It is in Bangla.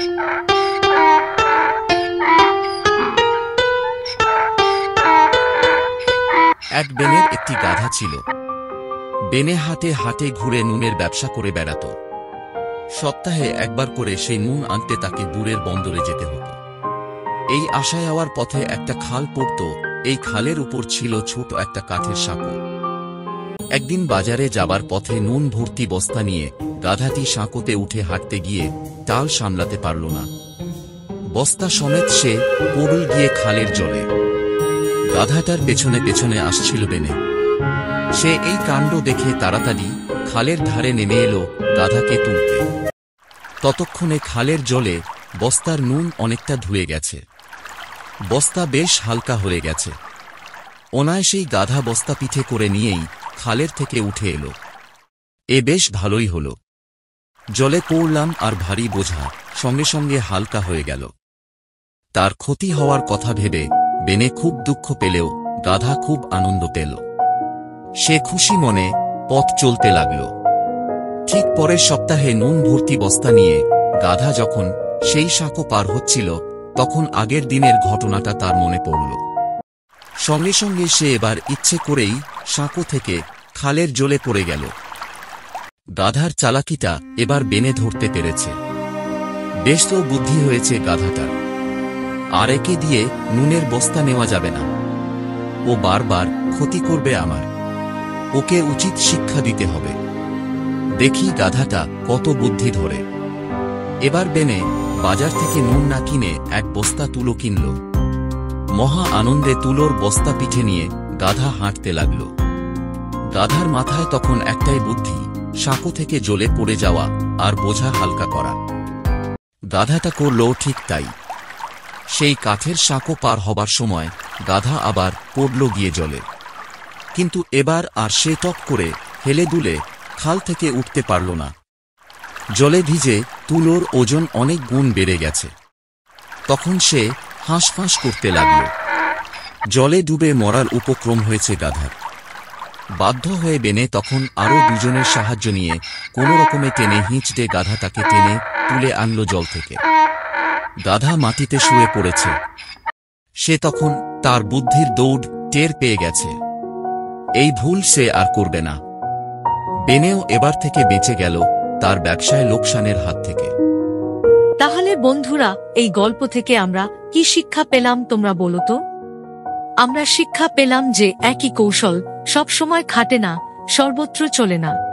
এক বেনের একটি গাধা ছিল। বেনে হাটে হাটে ঘুরে নুনের ব্যবসা করে বেড়াত। সপ্তাহে একবার করে সেই নুন আনতে তাকে দূরের বন্দরে যেতে হতো। এই আসা যাওয়ার পথে একটা খাল পড়ত। এই খালের উপর ছিল ছোট একটা কাঠের সাঁকো। একদিন বাজারে যাবার পথে নুন ভর্তি বস্তা নিয়ে গাধাটি সাঁকোতে উঠে হাঁটতে গিয়ে টাল সামলাতে পারল না। বস্তা সমেত সে পড়ে গিয়ে খালের জলে। গাধাটার পেছনে পেছনে আসছিল বেনে। সে এই কাণ্ড দেখে তাড়াতাড়ি খালের ধারে নেমে এলো গাধাকে তুলতে। ততক্ষণে খালের জলে বস্তার নুন অনেকটা ধুয়ে গেছে। বস্তা বেশ হালকা হয়ে গেছে। অনায়াসেই গাধা বস্তা পিঠে করে নিয়েই খালের থেকে উঠে এলো। এ বেশ ভালোই হল। জলে পড়লাম আর ভারী বোঝা সঙ্গে সঙ্গে হালকা হয়ে গেল। তার ক্ষতি হওয়ার কথা ভেবে বেনে খুব দুঃখ পেলেও গাধা খুব আনন্দ পেল। সে খুশি মনে পথ চলতে লাগল। ঠিক পরের সপ্তাহে নুন ভর্তি বস্তা নিয়ে গাধা যখন সেই সাঁকো পার হচ্ছিল তখন আগের দিনের ঘটনাটা তার মনে পড়ল। সঙ্গে সঙ্গে সে এবার ইচ্ছে করেই সাঁকো থেকে খালের জলে পড়ে গেল। গাধার চালাকিটা এবার বেনে ধরতে পেরেছে। বেশ তো বুদ্ধি হয়েছে গাধাটার। আর একে দিয়ে নুনের বস্তা নেওয়া যাবে না। ও বারবার ক্ষতি করবে আমার। ওকে উচিত শিক্ষা দিতে হবে। দেখি গাধাটা কত বুদ্ধি ধরে। এবার বেনে বাজার থেকে নুন না কিনে এক বস্তা তুলো কিনল। মহা আনন্দে তুলোর বস্তা পিঠে নিয়ে গাধা হাঁটতে লাগল। গাধার মাথায় তখন একটাই বুদ্ধি, সাঁকো থেকে জলে পড়ে যাওয়া আর বোঝা হালকা করা। গাধাটা করল ঠিক তাই। সেই কাঠের সাঁকো পার হবার সময় গাধা আবার পড়ল গিয়ে জলে। কিন্তু এবার আর সে টপ করে হেলে দুলে খাল থেকে উঠতে পারল না। জলে ভিজে তুলোর ওজন অনেক গুণ বেড়ে গেছে। তখন সে হাঁসফাঁস করতে লাগল। জলে ডুবে মরার উপক্রম হয়েছে গাধার। বাধ্য হয়ে বেনে তখন আরও দুজনের সাহায্য নিয়ে কোনো রকমে টেনে হিঁচড়ে গাধাটাকে টেনে তুলে আনল জল থেকে। গাধা মাটিতে শুয়ে পড়েছে। সে তখন তার বুদ্ধির দৌড় টের পেয়ে গেছে। এই ভুল সে আর করবে না। বেনেও এবার থেকে বেঁচে গেল তার ব্যবসায় লোকসানের হাত থেকে। তাহলে বন্ধুরা, এই গল্প থেকে আমরা কি শিক্ষা পেলাম তোমরা বলো তো? আমরা শিক্ষা পেলাম যে একই কৌশল সবসময় খাটে না, সর্বত্র চলে না।